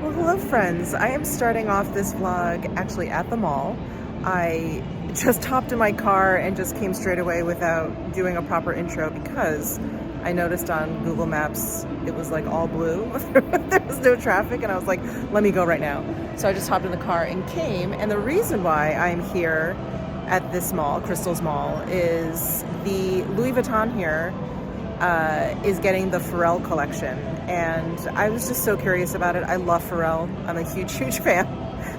Well, hello friends. I am starting off this vlog actually at the mall. I just hopped in my car and just came straight away without doing a proper intro because I noticed on Google Maps it was like all blue. There was no traffic and I was like, let me go right now. So I just hopped in the car and came, and the reason why I'm here at this mall, Crystal's Mall, is the Louis Vuitton here is getting the Pharrell collection, and I was just so curious about it. I love Pharrell. I'm a huge fan.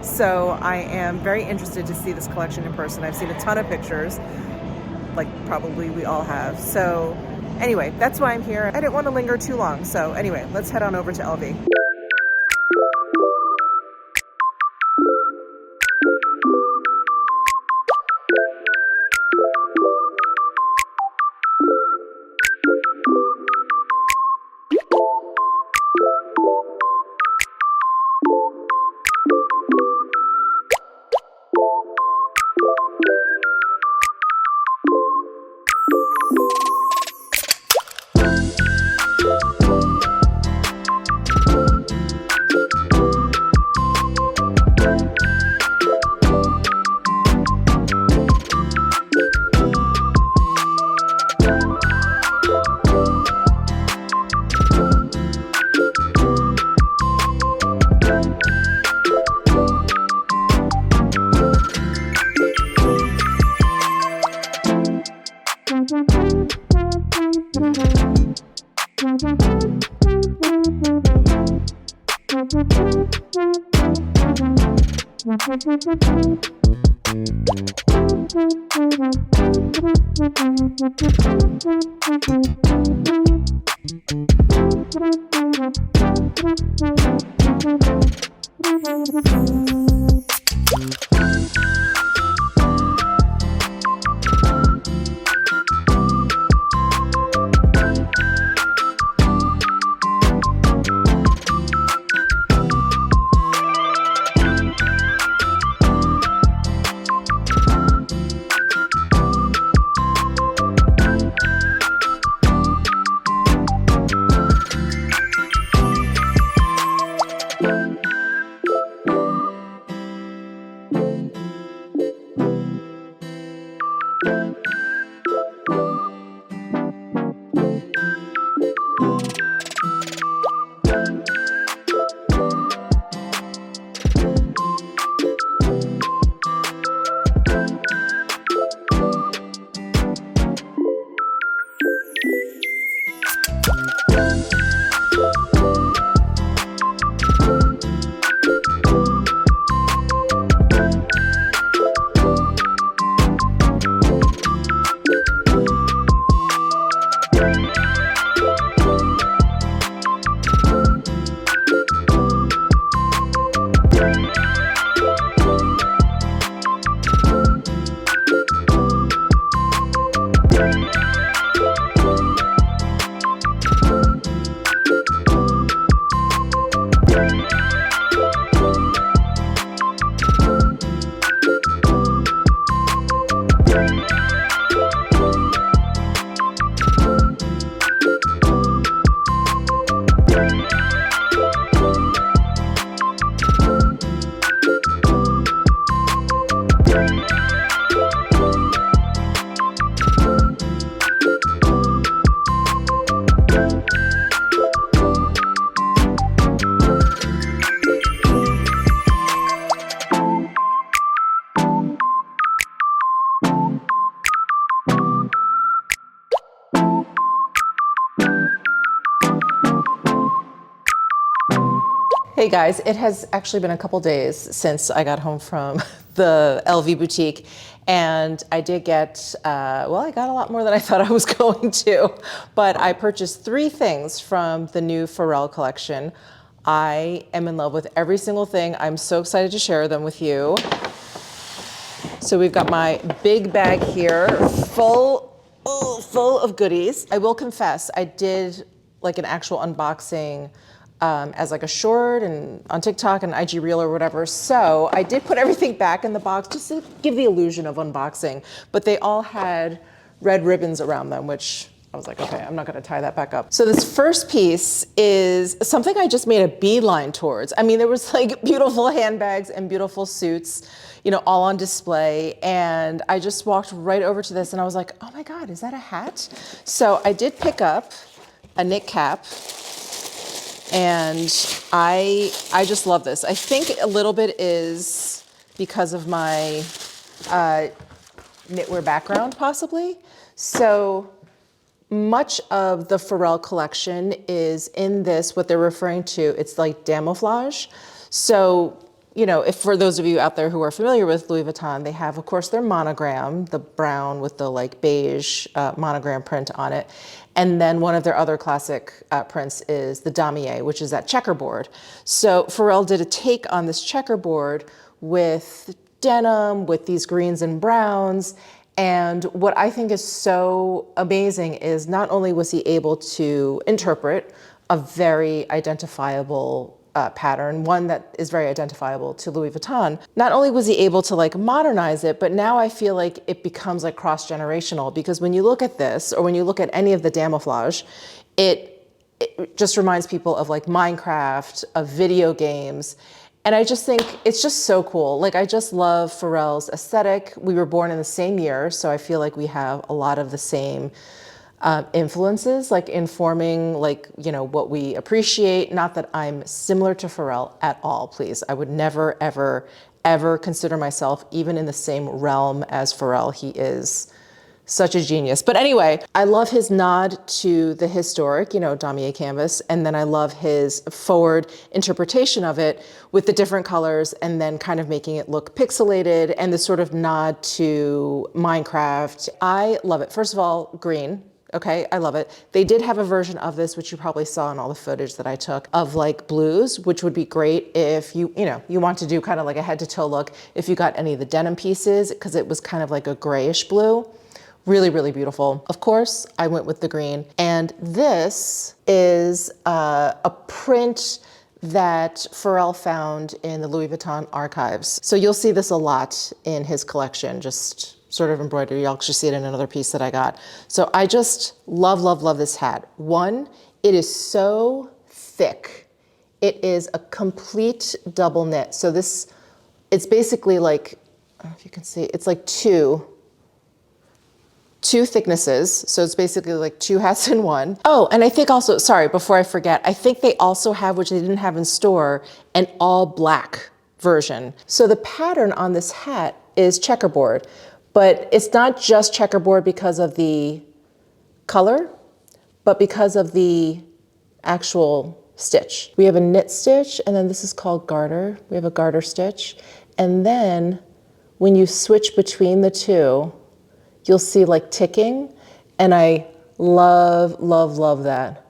So I am very interested to see this collection in person. I've seen a ton of pictures, like probably we all have. So anyway, that's why I'm here. I didn't want to linger too long. So anyway, let's head on over to LV. Hey guys, it has actually been a couple days since I got home from the LV boutique, and I did get, well, I got a lot more than I thought I was going to, but I purchased 3 things from the new Pharrell collection. I am in love with every single thing. I'm so excited to share them with you. So we've got my big bag here full of goodies. I will confess, I did like an actual unboxing as like a short and on TikTok and IG Reel or whatever. So I did put everything back in the box just to give the illusion of unboxing, but they all had red ribbons around them, which I was like, okay, I'm not gonna tie that back up. So this first piece is something I just made a beeline towards. I mean, there was like beautiful handbags and beautiful suits, you know, all on display. And I just walked right over to this and I was like, oh my God, is that a hat? So I did pick up a knit cap. And I just love this. I think a little bit is because of my knitwear background, possibly. So much of the Pharrell collection is in this, what they're referring to, it's like camouflage. So, you know, if for those of you out there who are familiar with Louis Vuitton, they have, of course, their monogram, the brown with the like beige monogram print on it. And then one of their other classic prints is the damier, which is that checkerboard. So Pharrell did a take on this checkerboard with denim, with these greens and browns. And what I think is so amazing is not only was he able to interpret a very identifiable pattern, one that is very identifiable to Louis Vuitton, not only was he able to like modernize it, but now I feel like it becomes like cross-generational, because when you look at this, or when you look at any of the camouflage, it just reminds people of like Minecraft, of video games. And I just think it's just so cool. Like, I just love Pharrell's aesthetic. We were born in the same year, so I feel like we have a lot of the same influences, like informing, like, you know, what we appreciate. Not that I'm similar to Pharrell at all, please. I would never, ever, ever consider myself even in the same realm as Pharrell. He is such a genius. But anyway, I love his nod to the historic, you know, damier canvas. And then I love his forward interpretation of it with the different colors and then kind of making it look pixelated and the sort of nod to Minecraft. I love it. First of all, green. Okay, I love it. They did have a version of this, which you probably saw in all the footage that I took, of like blues, which would be great if you know, you want to do kind of like a head to toe look, if you got any of the denim pieces, because it was kind of like a grayish blue. Really, really beautiful. Of course, I went with the green. And this is a print that Pharrell found in the Louis Vuitton archives. So you'll see this a lot in his collection, just sort of embroidery. You'll actually see it in another piece that I got. So I just love, love, love this hat. One, it is so thick. It is a complete double knit. So this, it's basically like, I don't know if you can see, it's like two thicknesses. So it's basically like two hats in one. Oh, and I think also, sorry, before I forget, I think they also have, which they didn't have in store, an all black version. So the pattern on this hat is checkerboard, but it's not just checkerboard because of the color, but because of the actual stitch. We have a knit stitch, and then this is called garter. We have a garter stitch. And then when you switch between the two, you'll see like ticking, and I love, love, love that.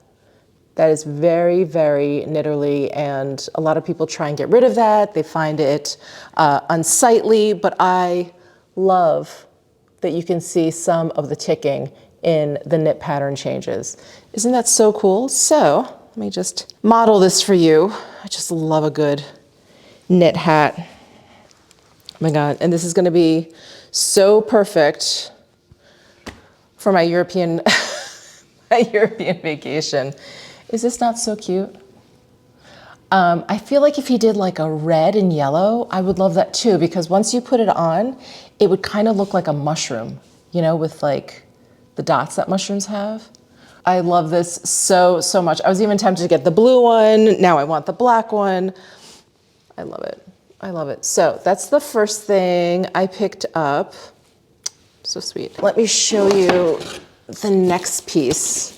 That is very, very knitterly, and a lot of people try and get rid of that. They find it unsightly, but I love that you can see some of the ticking in the knit pattern changes. Isn't that so cool? So let me just model this for you. I just love a good knit hat. Oh my God, and this is gonna be so perfect for my European, my European vacation. Is this not so cute? I feel like if he did like a red and yellow, I would love that too, because once you put it on, it would kind of look like a mushroom, you know, with like the dots that mushrooms have. I love this so, so much. I was even tempted to get the blue one. Now I want the black one. I love it. I love it. So that's the first thing I picked up. So sweet. Let me show you the next piece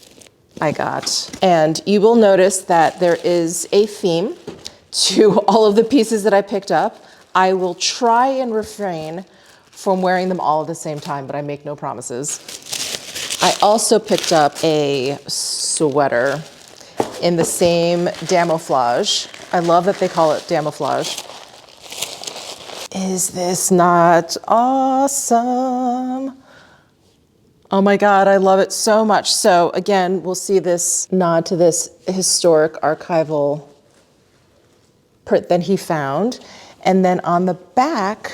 I got. And you will notice that there is a theme to all of the pieces that I picked up. I will try and refrain from wearing them all at the same time, but I make no promises. I also picked up a sweater in the same camouflage. I love that they call it camouflage. Is this not awesome? Oh my God, I love it so much. So again, we'll see this nod to this historic archival print that he found. And then on the back,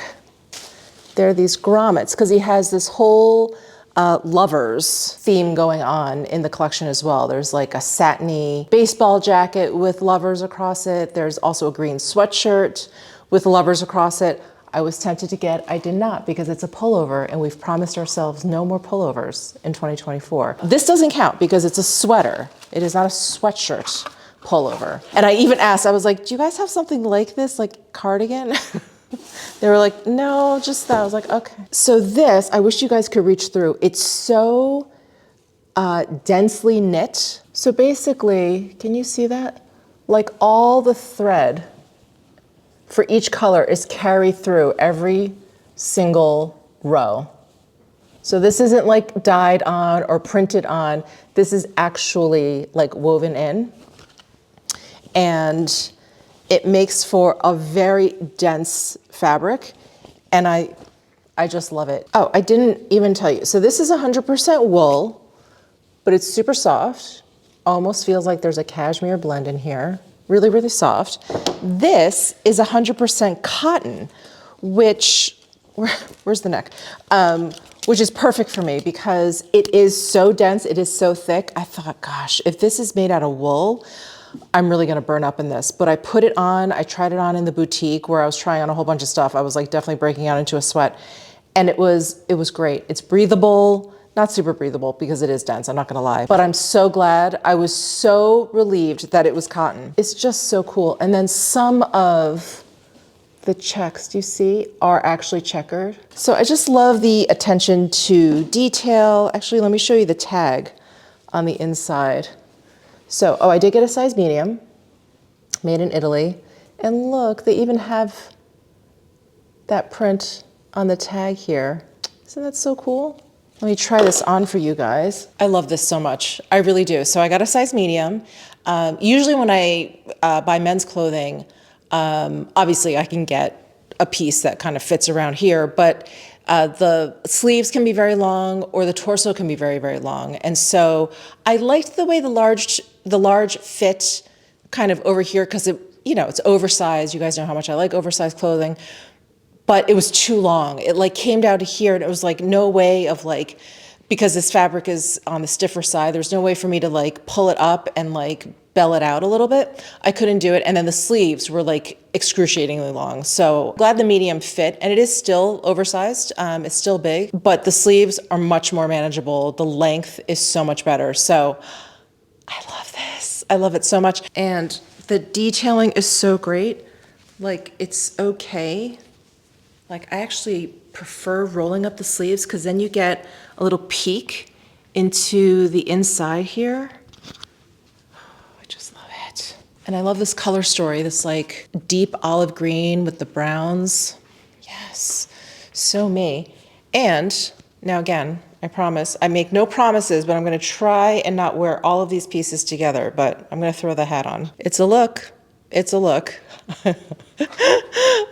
there are these grommets, because he has this whole lovers theme going on in the collection as well. There's like a satiny baseball jacket with lovers across it. There's also a green sweatshirt with lovers across it. I was tempted to get, I did not, because it's a pullover and we've promised ourselves no more pullovers in 2024. This doesn't count because it's a sweater. It is not a sweatshirt pullover. And I even asked, I was like, do you guys have something like this, like cardigan? They were like, no, just that. I was like, okay. So this, I wish you guys could reach through. It's so densely knit. So basically, can you see that? Like all the thread for each color is carried through every single row. So this isn't like dyed on or printed on. This is actually like woven in. And it makes for a very dense fabric. And I just love it. Oh, I didn't even tell you. So this is 100% wool, but it's super soft. Almost feels like there's a cashmere blend in here. Really, really soft. This is 100% cotton, which, where's the neck? Which is perfect for me because it is so dense, it is so thick. I thought, gosh, if this is made out of wool, I'm really gonna burn up in this. But I put it on, I tried it on in the boutique where I was trying on a whole bunch of stuff. I was like definitely breaking out into a sweat. And it was great. It's breathable. Not super breathable because it is dense, I'm not gonna lie. But I'm so glad, I was so relieved that it was cotton. It's just so cool. And then some of the checks, do you see, are actually checkered. So I just love the attention to detail. Actually, let me show you the tag on the inside. So, oh, I did get a size medium, made in Italy. And look, they even have that print on the tag here. Isn't that so cool? Let me try this on for you guys. I love this so much. I really do. So I got a size medium. Usually when I buy men's clothing, obviously I can get a piece that kind of fits around here, but the sleeves can be very long or the torso can be very, very long. And so I liked the way the large fit kind of over here because it's oversized. You guys know how much I like oversized clothing. But it was too long. It like came down to here and it was like no way of like, because this fabric is on the stiffer side, there's no way for me to like pull it up and like bell it out a little bit. I couldn't do it. And then the sleeves were like excruciatingly long. So glad the medium fit, and it is still oversized. It's still big, but the sleeves are much more manageable. The length is so much better. So I love this. I love it so much. And the detailing is so great. Like it's okay. Like I actually prefer rolling up the sleeves because then you get a little peek into the inside here. Oh, I just love it. And I love this color story, this like deep olive green with the browns. Yes, so me. And now again, I promise, I make no promises, but I'm gonna try and not wear all of these pieces together, but I'm gonna throw the hat on. It's a look, it's a look.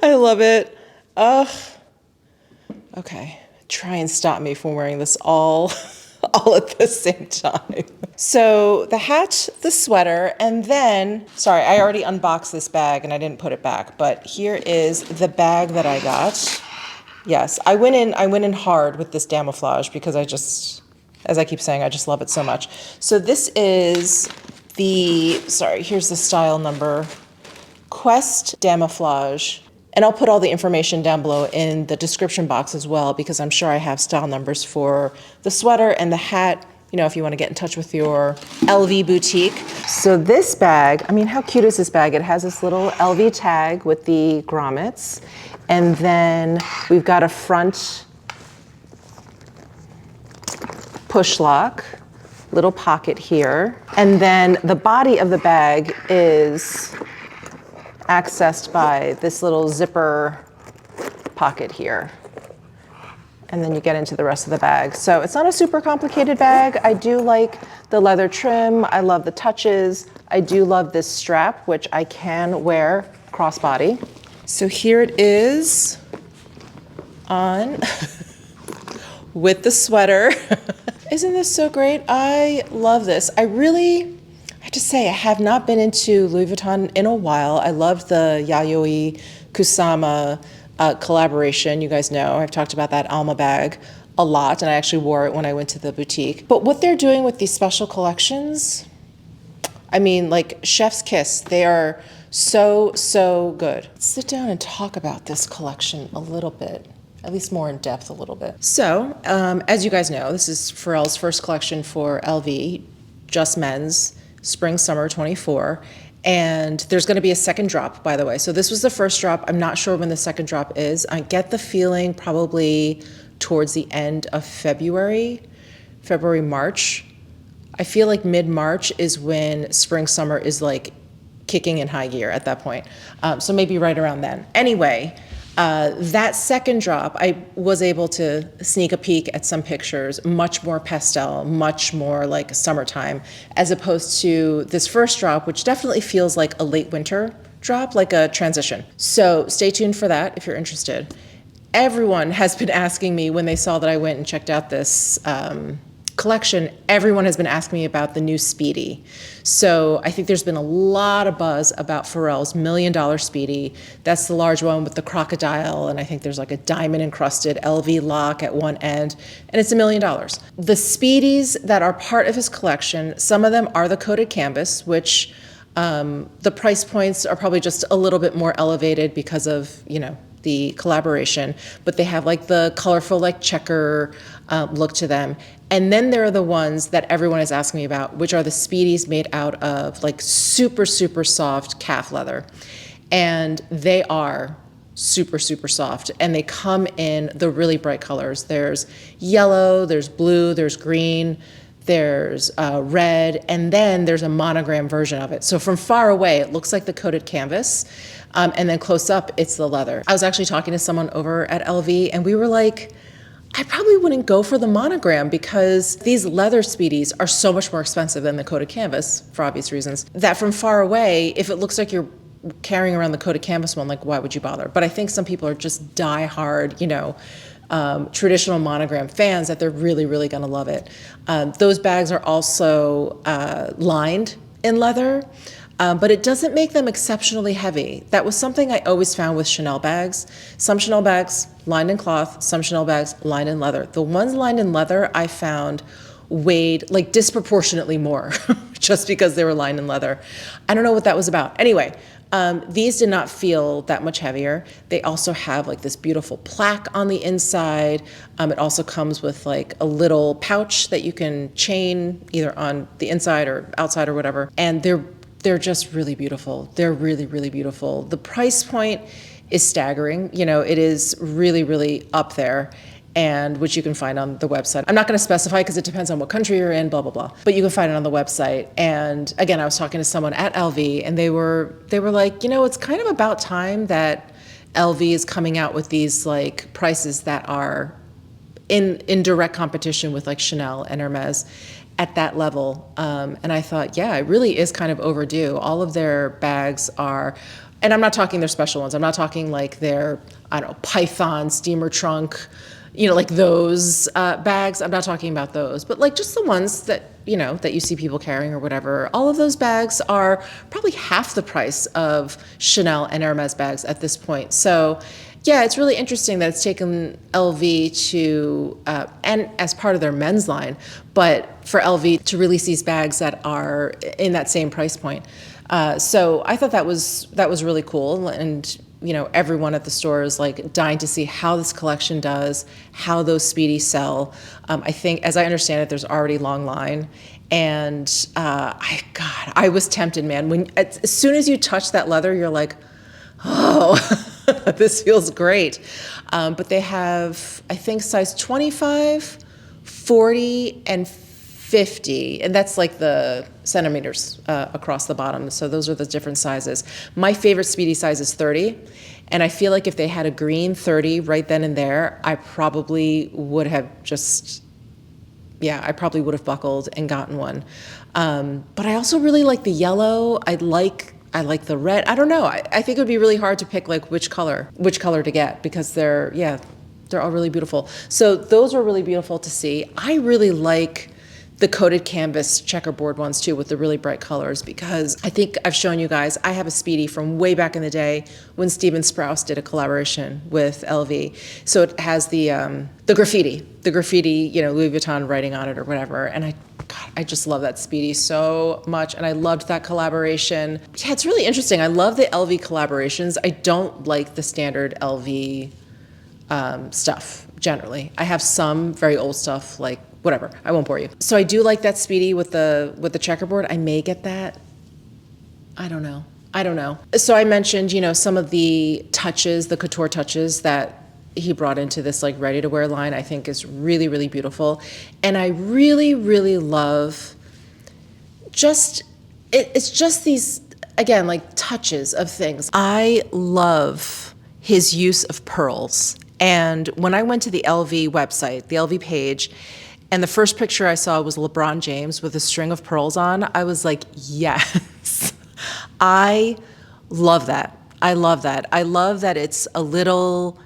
I love it. Ugh. Okay, try and stop me from wearing this all at the same time. So the hat, the sweater, and then, sorry, I already unboxed this bag and I didn't put it back, but here is the bag that I got. Yes, I went in hard with this camouflage because I just, as I keep saying, I just love it so much. So this is here's the style number, Quest Camouflage. And I'll put all the information down below in the description box as well, because I'm sure I have style numbers for the sweater and the hat, if you want to get in touch with your LV boutique. So this bag, I mean, how cute is this bag? It has this little LV tag with the grommets. And then we've got a front push lock, little pocket here. And then the body of the bag is accessed by this little zipper pocket here. And then you get into the rest of the bag. So it's not a super complicated bag. I do like the leather trim. I love the touches. I do love this strap, which I can wear crossbody. So here it is on with the sweater. Isn't this so great? I love this. I have to say, I have not been into Louis Vuitton in a while. I loved the Yayoi Kusama collaboration. You guys know, I've talked about that Alma bag. a lot, and I actually wore it when I went to the boutique. But what they're doing with these special collections, I mean, like chef's kiss. They are so good. Let's sit down and talk about this collection a little bit, at least more in depth a little bit. So, as you guys know, this is PHARRELL'S first collection for LV, just men's, spring, summer 24. And there's gonna be a second drop, by the way. So this was the first drop. I'm not sure when the second drop is. I get the feeling probably towards the end of February, March. I feel like mid-March is when spring, summer is like kicking in high gear at that point. So maybe right around then. Anyway, that second drop, I was able to sneak a peek at some pictures, much more pastel, much more like summertime, as opposed to this first drop, which definitely feels like a late winter drop, like a transition. So stay tuned for that if you're interested. Everyone has been asking me when they saw that I went and checked out this collection, everyone has been asking me about the new Speedy. So I think there's been a lot of buzz about PHARRELL'S $1 million Speedy. That's the large one with the crocodile, and I think there's like a diamond encrusted LV lock at one end, and it's $1 million. The Speedies that are part of his collection, some of them are the coated canvas, which the price points are probably just a little bit more elevated because of, you know, the collaboration, but they have like the colorful like checker look to them. And then there are the ones that everyone is asking me about, which are the Speedies made out of like super soft calf leather. And they are super soft, and they come in the really bright colors. There's yellow, there's blue, there's green, there's red, and then there's a monogram version of it. So from far away, it looks like the coated canvas, and then close up, it's the leather. I was actually talking to someone over at LV, and we were like, I probably wouldn't go for the monogram because these leather Speedies are so much more expensive than the coated canvas, for obvious reasons, that from far away, if it looks like you're carrying around the coated canvas one, like, why would you bother? But I think some people are just die-hard, you know, traditional monogram fans, that they're really gonna love it. Those bags are also lined in leather, but it doesn't make them exceptionally heavy. That was something I always found with Chanel bags. Some Chanel bags lined in cloth, some Chanel bags lined in leather. The ones lined in leather I found weighed like disproportionately more just because they were lined in leather. I don't know what that was about. Anyway, these did not feel that much heavier. They also have like this beautiful plaque on the inside. It also comes with like a little pouch that you can chain either on the inside or outside or whatever. And they're just really beautiful. They're really beautiful. The price point is staggering. You know, it is really up there, and which you can find on the website. I'm not gonna specify because it depends on what country you're in, blah, blah. But you can find it on the website. And again, I was talking to someone at LV, and they were like, you know, it's kind of about time that LV is coming out with these like prices that are in direct competition with like Chanel and Hermes at that level. And I thought, yeah, it really is kind of overdue. All of their bags are, and I'm not talking their special ones. I'm not talking like their, I don't know, Python steamer trunk, you know, like those bags. I'm not talking about those, but like just the ones that, you know, that you see people carrying or whatever. All of those bags are probably half the price of Chanel and Hermes bags at this point. So yeah, it's really interesting that it's taken LV to, and as part of their men's line, but for LV to release these bags that are in that same price point. So I thought that was really cool, and you know, everyone at the store is like dying to see how this collection does, how those Speedies sell. I think, as I understand it, there's already long line, and I was tempted, man. As soon as you touch that leather, you're like, oh, this feels great. But they have, I think, size 25, 40, and 50, and that's like the centimeters across the bottom. So those are the different sizes. My favorite Speedy size is 30, and I feel like if they had a green 30 right then and there, I probably would have buckled and gotten one. But I also really like the yellow. I like the red. I don't know. I think it would be really hard to pick like which color to get, because they're all really beautiful. So those are really beautiful to see. I really like the coated canvas checkerboard ones too, with the really bright colors, because I think I've shown you guys, I have a Speedy from way back in the day when Steven Sprouse did a collaboration with LV. So it has the graffiti, you know, Louis Vuitton writing on it or whatever. And I just love that Speedy so much. And I loved that collaboration. Yeah, it's really interesting. I love the LV collaborations. I don't like the standard LV stuff generally. I have some very old stuff, like whatever, I won't bore you. So I do like that Speedy with the checkerboard. I may get that. I don't know. So I mentioned, you know, some of the touches, the couture touches that he brought into this like ready to wear line, I think is really, really beautiful. And I really, really love it's just these, again, like touches of things. I love his use of pearls. And when I went to the LV website, the LV page, and the first picture I saw was LeBron James with a string of pearls on, I was like, yes. I love that. I love that. I love that it's a little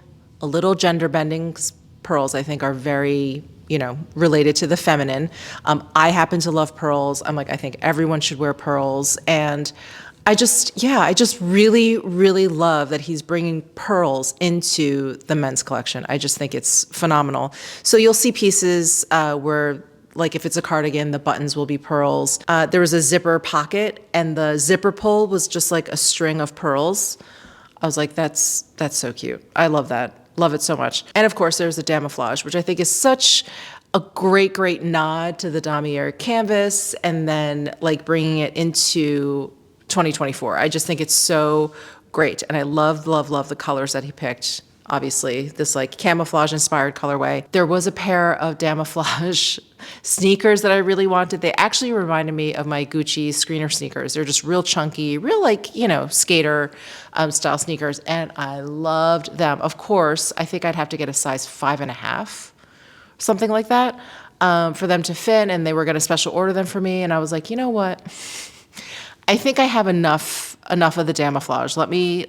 gender bending. Pearls, I think, are very, you know, related to the feminine. I happen to love pearls. I'm like, I think everyone should wear pearls. And I just really, really love that he's bringing pearls into the men's collection. I just think it's phenomenal. So you'll see pieces where, like if it's a cardigan, the buttons will be pearls. There was a zipper pocket, and the zipper pull was just like a string of pearls. I was like, that's so cute. I love that. Love it so much. And of course, there's the camouflage, which I think is such a great nod to the damier canvas, and then like bringing it into 2024. I just think it's so great. And I love the colors that he picked. Obviously, this like camouflage inspired colorway. There was a pair of camouflage sneakers that I really wanted. They actually reminded me of my Gucci screener sneakers. They're just real chunky, real like, you know, skater style sneakers. And I loved them. Of course, I think I'd have to get a size 5.5, something like that, for them to fit. And they were going to special order them for me. And I was like, you know what? I think I have enough of the camouflage. Let me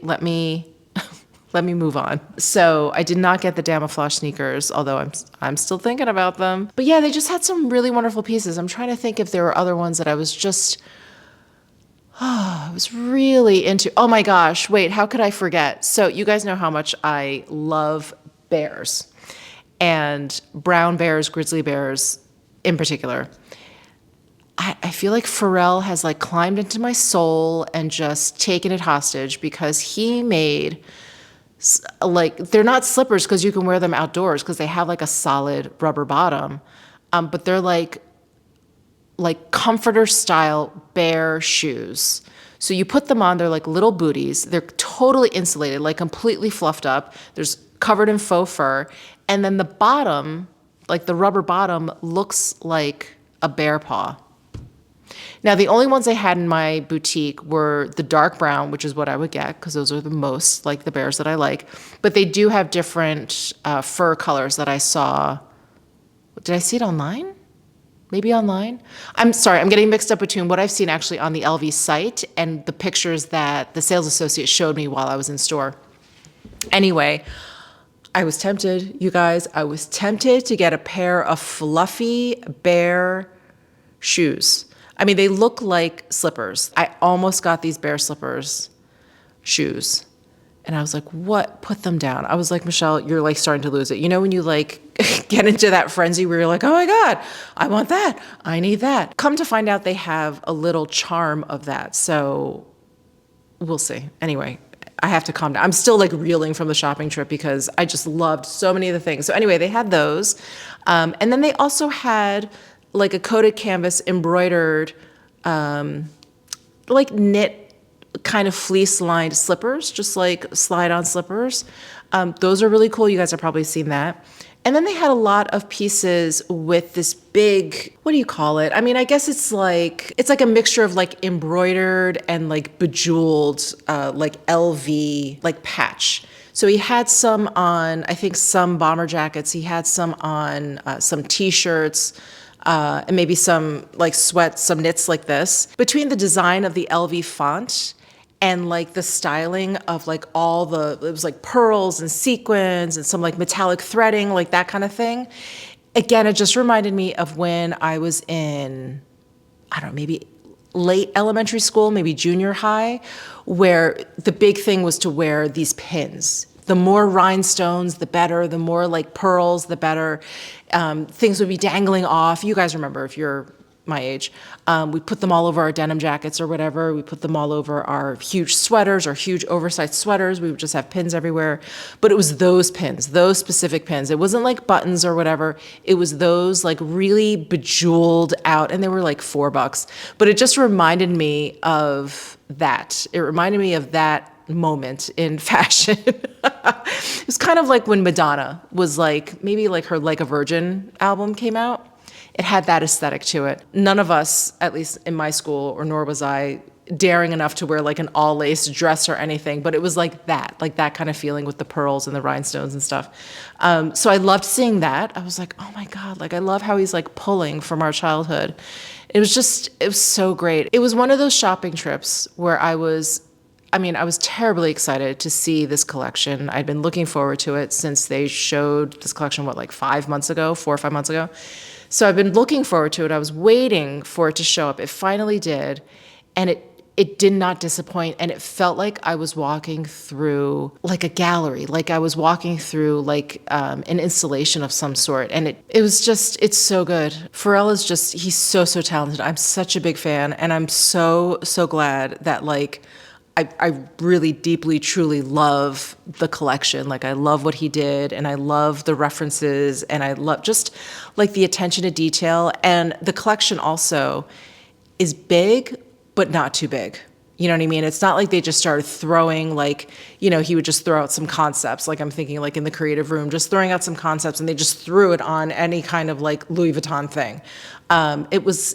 move on. So I did not get the camouflage sneakers, although I'm still thinking about them. But yeah, they just had some really wonderful pieces. I'm trying to think if there were other ones that I was just, I was really into. Oh my gosh, wait, how could I forget? So you guys know how much I love bears, and brown bears, grizzly bears in particular. I feel like Pharrell has like climbed into my soul and just taken it hostage, because he made, like, they're not slippers because you can wear them outdoors because they have like a solid rubber bottom, but they're like comforter style bear shoes. So you put them on, they're like little booties. They're totally insulated, like completely fluffed up. There's covered in faux fur. And then the bottom, like the rubber bottom, looks like a bear paw. Now, the only ones I had in my boutique were the dark brown, which is what I would get because those are the most like the bears that I like. But they do have different fur colors that I saw. Did I see it online? Maybe online? I'm sorry, I'm getting mixed up between what I've seen actually on the LV site and the pictures that the sales associate showed me while I was in store. Anyway, I was tempted, you guys. I was tempted to get a pair of fluffy bear shoes. I mean, they look like slippers. I almost got these bear slippers shoes. And I was like, what? Put them down. I was like, Michelle, you're like starting to lose it. You know, when you like get into that frenzy where you're like, oh my God, I want that. I need that. Come to find out they have a little charm of that. So we'll see. Anyway, I have to calm down. I'm still like reeling from the shopping trip because I just loved so many of the things. So anyway, they had those. And then they also had like a coated canvas embroidered, like knit kind of fleece lined slippers, just like slide on slippers. Those are really cool. You guys have probably seen that. And then they had a lot of pieces with this big, what do you call it? I mean, I guess it's like a mixture of like embroidered and like bejeweled, like LV, like patch. So he had some on, I think some bomber jackets. He had some on some t-shirts, and maybe some like sweats, some knits like this. Between the design of the LV font and like the styling of like it was like pearls and sequins and some like metallic threading, like that kind of thing. Again, it just reminded me of when I was in, I don't know, maybe late elementary school, maybe junior high, where the big thing was to wear these pins. The more rhinestones, the better. The more like pearls, the better. Things would be dangling off. You guys remember if you're my age. We put them all over our denim jackets or whatever. We put them all over our huge sweaters or huge oversized sweaters. We would just have pins everywhere. But it was those pins, those specific pins. It wasn't like buttons or whatever. It was those like really bejeweled out, and they were like $4. But it just reminded me of that. It reminded me of that moment in fashion. It was kind of like when Madonna was like, maybe like her Like a Virgin album came out. It had that aesthetic to it. None of us, at least in my school, or nor was I, daring enough to wear like an all lace dress or anything, but it was like that kind of feeling with the pearls and the rhinestones and stuff. So I loved seeing that. I was like, oh my God, like I love how he's like pulling from our childhood. It was so great. It was one of those shopping trips where I was terribly excited to see this collection. I'd been looking forward to it since they showed this collection, like 4 or 5 months ago. So I've been looking forward to it. I was waiting for it to show up. It finally did. And it did not disappoint. And it felt like I was walking through like a gallery, like I was walking through like an installation of some sort. And it's so good. Pharrell is he's so talented. I'm such a big fan. And I'm so glad that like, I really deeply, truly love the collection. Like I love what he did, and I love the references, and I love just like the attention to detail. And the collection also is big, but not too big. You know what I mean? It's not like they just started throwing like, he would just throw out some concepts. Like I'm thinking like in the creative room, just throwing out some concepts, and they just threw it on any kind of like Louis Vuitton thing.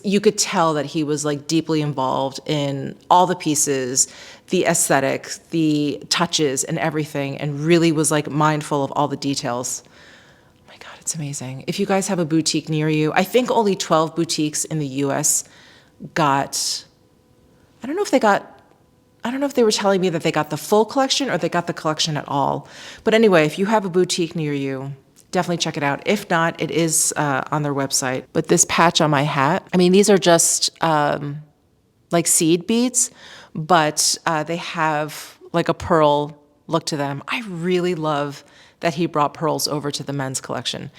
You could tell that he was like deeply involved in all the pieces, the aesthetic, the touches and everything, and really was like mindful of all the details. Oh my God, it's amazing. If you guys have a boutique near you, I think only 12 boutiques in the US got, I don't know if they were telling me that they got the full collection or they got the collection at all. But anyway, if you have a boutique near you, definitely check it out. If not, it is on their website. But this patch on my hat, these are just like seed beads, but they have like a pearl look to them. I really love that he brought pearls over to the men's collection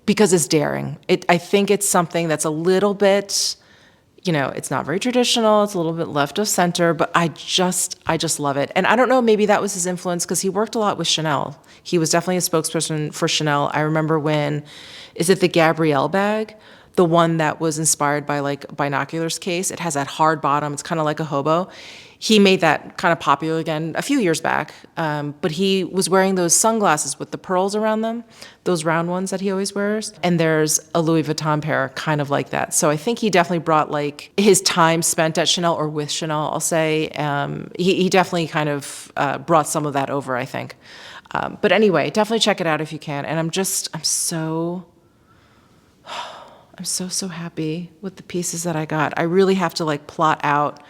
because it's daring. I think it's something that's a little bit, it's not very traditional. It's a little bit left of center, but I just love it. And I don't know, maybe that was his influence because he worked a lot with Chanel. He was definitely a spokesperson for Chanel. I remember is it the Gabrielle bag? The one that was inspired by like Binoculars case. It has that hard bottom. It's kind of like a hobo. He made that kind of popular again a few years back. But he was wearing those sunglasses with the pearls around them, those round ones that he always wears. And there's a Louis Vuitton pair kind of like that. So I think he definitely brought like his time spent at Chanel or with Chanel, I'll say. He definitely kind of brought some of that over, I think. But anyway, definitely check it out if you can. And I'm so happy with the pieces that I got. I really have to like plot out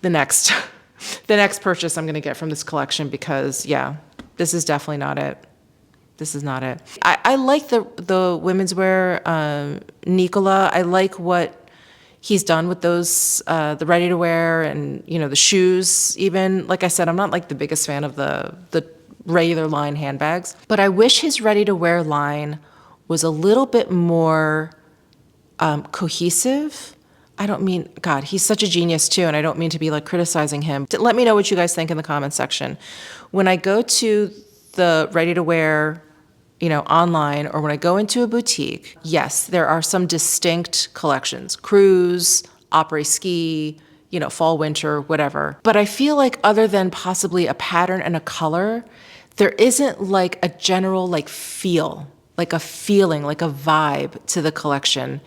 the next purchase I'm going to get from this collection because this is definitely not it. This is not it. I like the women's wear, Nicola. I like what he's done with those, the ready to wear and, the shoes even. Like I said, I'm not like the biggest fan of the regular line handbags, but I wish his ready to wear line was a little bit more cohesive. I don't mean, God, he's such a genius too, and I don't mean to be like criticizing him. Let me know what you guys think in the comment section. When I go to the ready-to-wear, online, or when I go into a boutique, yes, there are some distinct collections, cruise, après-ski, fall, winter, whatever. But I feel like other than possibly a pattern and a color, there isn't like a general like feel, like a feeling, like a vibe to the collection,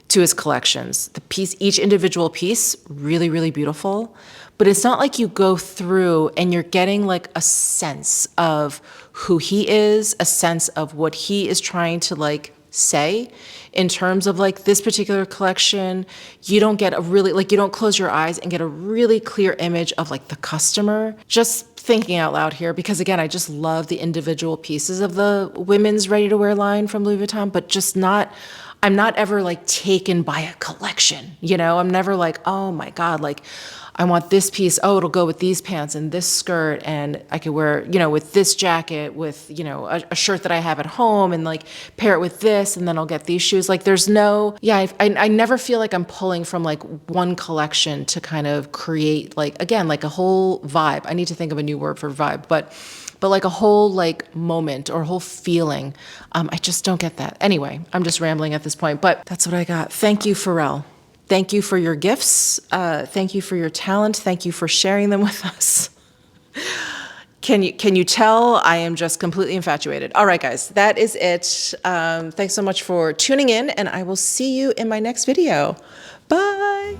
to his collections. The piece, each individual piece, really, really beautiful. But it's not like you go through and you're getting like a sense of who he is, a sense of what he is trying to like say in terms of like this particular collection. You don't get a really, like you don't close your eyes and get a really clear image of like the customer. Just thinking out loud here because again, I just love the individual pieces of the women's ready-to-wear line from Louis Vuitton, but just not, I'm not ever like taken by a collection, you know? I'm never like, oh my God, like I want this piece, oh, it'll go with these pants and this skirt, and I could wear, you know, with this jacket, with, you know, a shirt that I have at home, and like pair it with this, and then I'll get these shoes. Like there's no, yeah, I never feel like I'm pulling from like one collection to kind of create like, again, like a whole vibe. I need to think of a new word for vibe, but like a whole like moment or a whole feeling. I just don't get that. Anyway, I'm just rambling at this point, but that's what I got. Thank you, Pharrell. Thank you for your gifts. Thank you for your talent. Thank you for sharing them with us. Can you tell I am just completely infatuated? All right, guys, that is it. Thanks so much for tuning in, and I will see you in my next video. Bye.